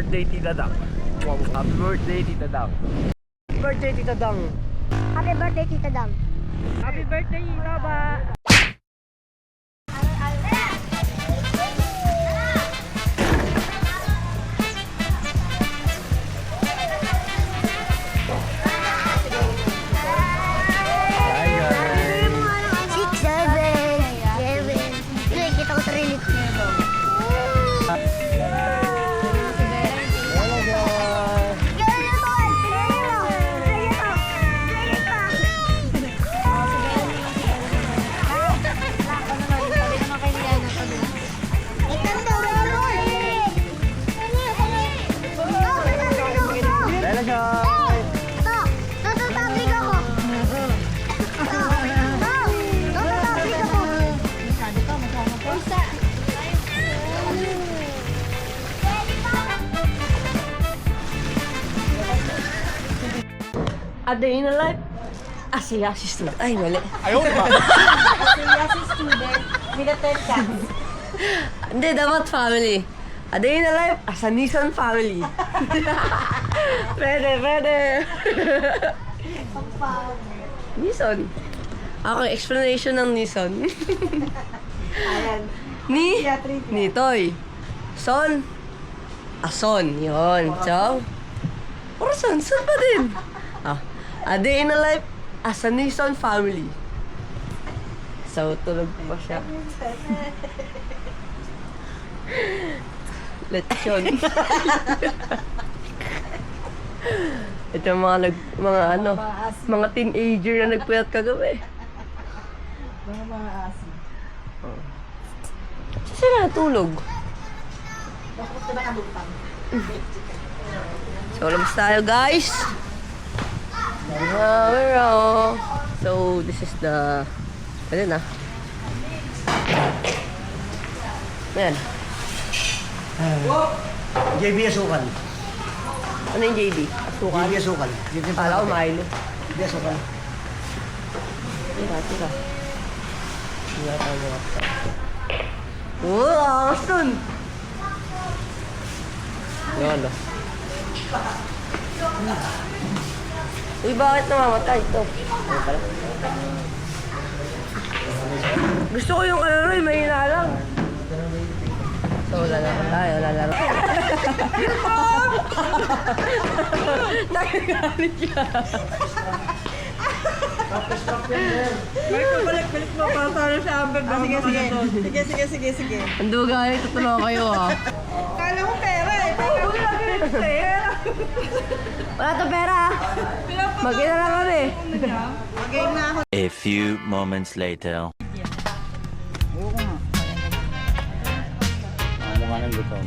birthday, Tita Dang. Happy birthday, Tita Dang. Happy birthday, Tita Dang. Happy birthday, Tita Dang. Happy birthday, Baba! Hi guys. 6, 7, 7. Kita ko sarili ko. A day in a life, Asiasi student. Ay, mali. Ayaw ba? Asiasi student with a 10 cats. Hindi, dapat family. A day in a life, as a Nissan family. Pwede. Nissan. Okay, explanation ng Nissan. Ayan. Ni Toy. Son. Ason. Yun. So, son pa din. A day in a life as a Nissan family. So, tulog pa siya. Lechon. Ito mga teenager na nagpuyat kagabi. Mga asin. Saan sila natulog? Bakit ba nakabutang? So, labas tayo guys. So, this is the... Pwede na. Ayan. JB Asukal. Ano yung JB? Asukan? JB Asukal. Kala ko Milo. JB Asukal. Tira. Tira tayo. Angas dun! Yolo. Uy, bakit namamatay ito? Gusto ko yung kalaroy, may lang. So, lalaro tayo, lalaro. Nagagalit siya. Balik mo para tayo sa Amber. Sige. Ang duga, tutulungan kayo Kala mo pera eh. Wala to pera. Mag-ina lang kami. Game na ako. A few moments later. Oo nga. Naman ang gutom.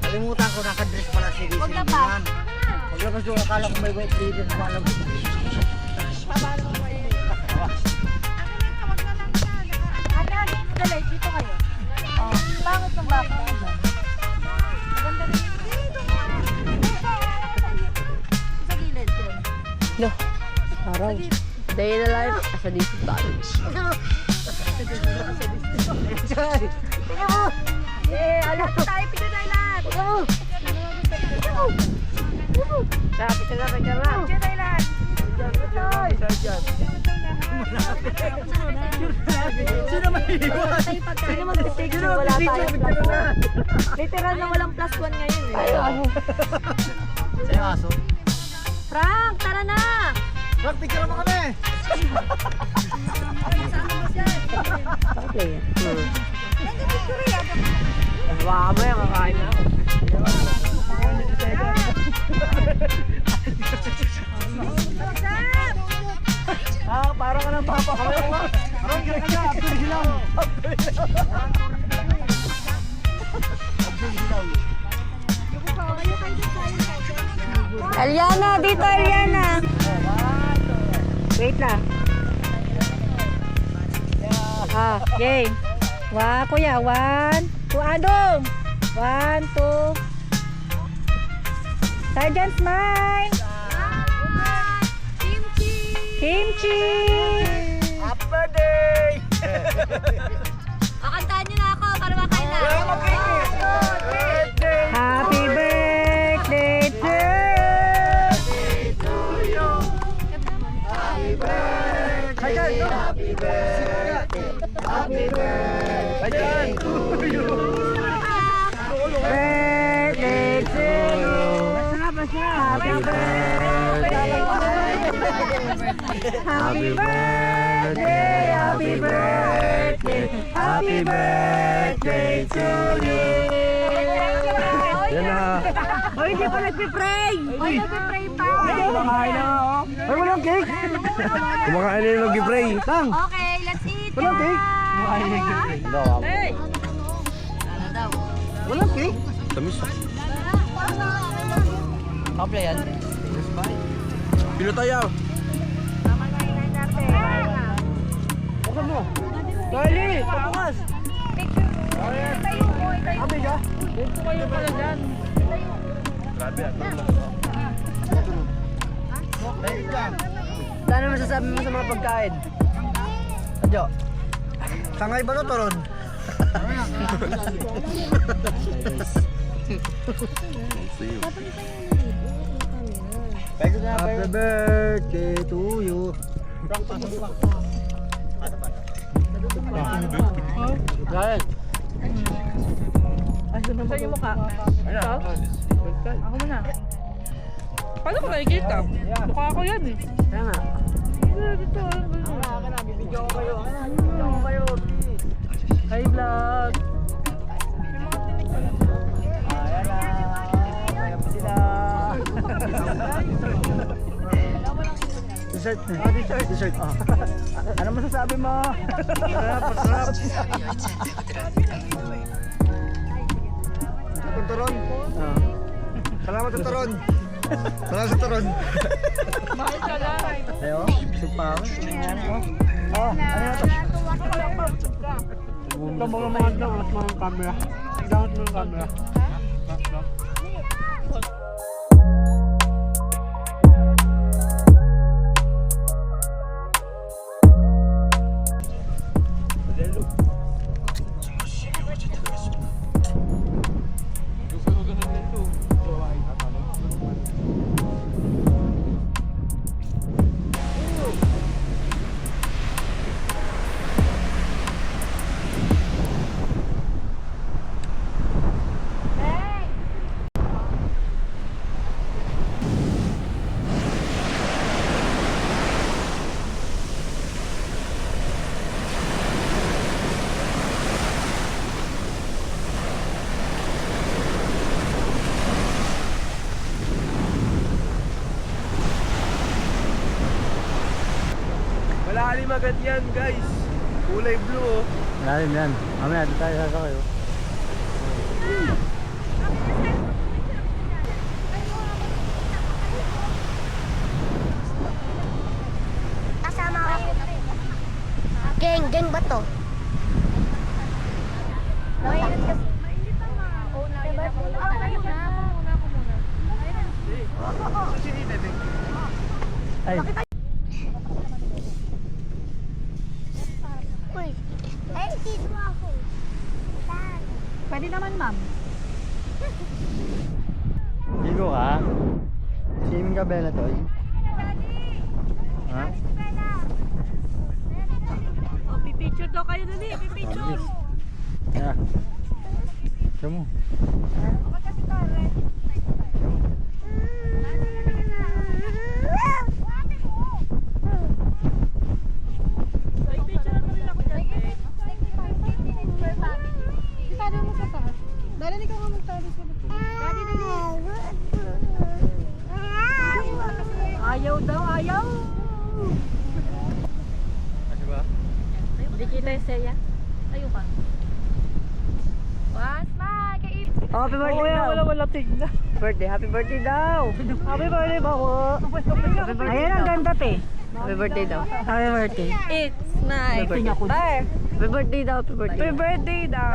Kalimutan ko, nakadress pala si Gising. Huwag na pa. Paglabas doon, akala ko may white lady na malam. Pabalo ko kayo. Wag na lang siya. Dali, dito kayo. Pangit ng baka. Maganda rin. Dito nga. Sa gilid. No. Parang. Day in a life as a decent balance. Alam ko tayo, pito tayo lahat. Picture na. Pito tayo lahat. Sino mahihiwan? Sino mag-picture? Wala tayo plus 1. Literal na walang plus 1 ngayon eh. Sa'yo aso. Frank, tara na! Rock, picture mo kami! Okay. Nag-picture yan. Baka mo yan, kakain na ako. Parang ka ng papa ko. Parang ka na, Abdul Hilaw. Eliana, dito Eliana. Wait lang. Game. Wow, kuya. 1, 2, Adong. 1, 2. Sergeant Smile. Kimchi. Happy birthday! Kakantahan niyo na ako para makain na. Happy birthday to birthday to you. Happy birthday. Happy birthday. Happy birthday. Happy birthday to you. Yan na. Hoy, hindi pa nagpipray. Hoy, nagpipray pa. Kumakain na ako. Ay, walang cake. Kumakain na yung nag-pray. Tang. Okay, let's eat. Walang cake. Hey! Walang cake. Tamis. Kapya yan. Pinutayaw. Bukan mo. Dali, papukas. Abi ka? Dito kayo pala dyan. Grabe at Ano masasabi mo sa mga pagkain? Adyo. Sangay ba no, Toron? Happy birthday to you. Kain. Sa iyo mukha. Ikaw? Ako muna. Paano ko nakikita? Mukha ako yan eh. Kaya nga. Dito. Bibidyo ko kayo. Bibidyo ko kayo. Hi vlog. Ayan na. Ayan po sila. Dessert. Oh, dessert. Dessert. Oh. Ano masasabi mo? Sarap. Atong Toron. Oh. Salamat sa Toron. Salamat sa Toron. Ayo, supa ako. Oh, ano na to? Ito mga lang at mga camera. Down mo yung camera. Malalim agad yan, guys. Kulay blue, oh. Lalim yan. Mamaya, dito tayo sa kayo. Kasama ako. Geng ba to? Mainit kasi. Mainit naman. Ay. Uy. Ay, dito ako. Pwede naman, ma'am. Ligo ka? Swimming ka, Bella, Toy? Ha? Oh, pipicture daw kayo dali. Pipicture. Yeah. Ito mo. Picture na rin ako dyan. Isado mo sa taas. Dali, ikaw nga magtali sa Ayaw daw, ayaw. Ano ba? Hindi kita yung Seya. Tayo ka. One smile, kay Happy birthday daw. wala tignan. Happy birthday daw. Happy birthday, bawo. Ayan ang ganda, te. Happy birthday daw. Happy birthday. It's night. Tay, Happy birthday daw, happy birthday. happy birthday daw.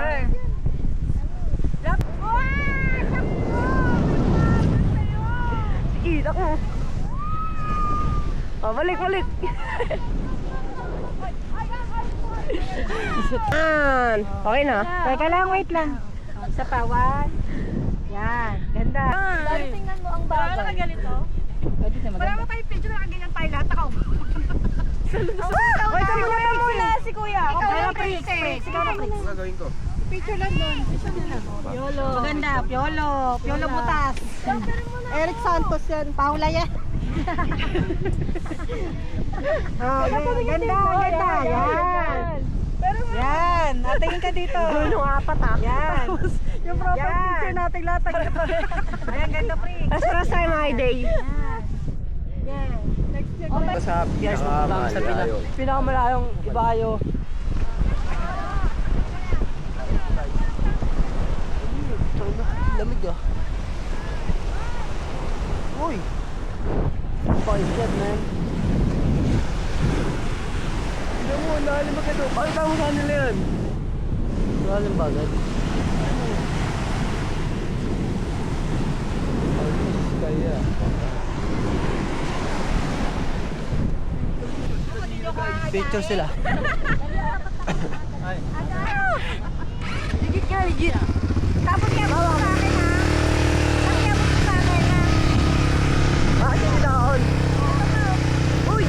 Kita ko. Oh, balik. Okay na. Teka lang, wait lang. Isa pa, 1. Yan, ganda. Tingnan mo ang Wala bagay. ka ganito? Wala mo tayo picture na ganyan tayo lahat. Ako. Wait, muna muna si Kuya. Ikaw Ikaw na, na, Prince. Ikaw na, Prince. Gagawin ko. Picture lang doon. Piolo. Maganda, Piolo. Piolo Butas. Eric Santos yan. Paula yan. Ganda. Yan. Yan. Tingin ka dito. Yung 4 Yan. Yung profile picture natin lahat. Ayan, ganda, Prince. First time high day. Yan. Sa pinaka-malayo. Pinakamalayong Ibayo. Lamig ah. Uy! Five yan, man. Tignan mo, lalim agad. Paano tama sa nila yan? Lalim ba agad? Kaya. Picture sila. Ligit ka, ligit. Tapos kaya mo sa akin, ha? Kaya mo sa akin, ha? Bakit hindi naka-on? Uy!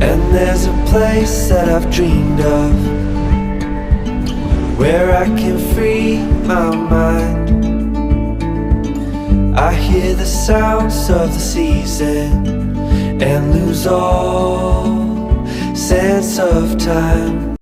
And there's a place that I've dreamed of, where I can free my mind. I hear the sounds of the season and lose all sense of time.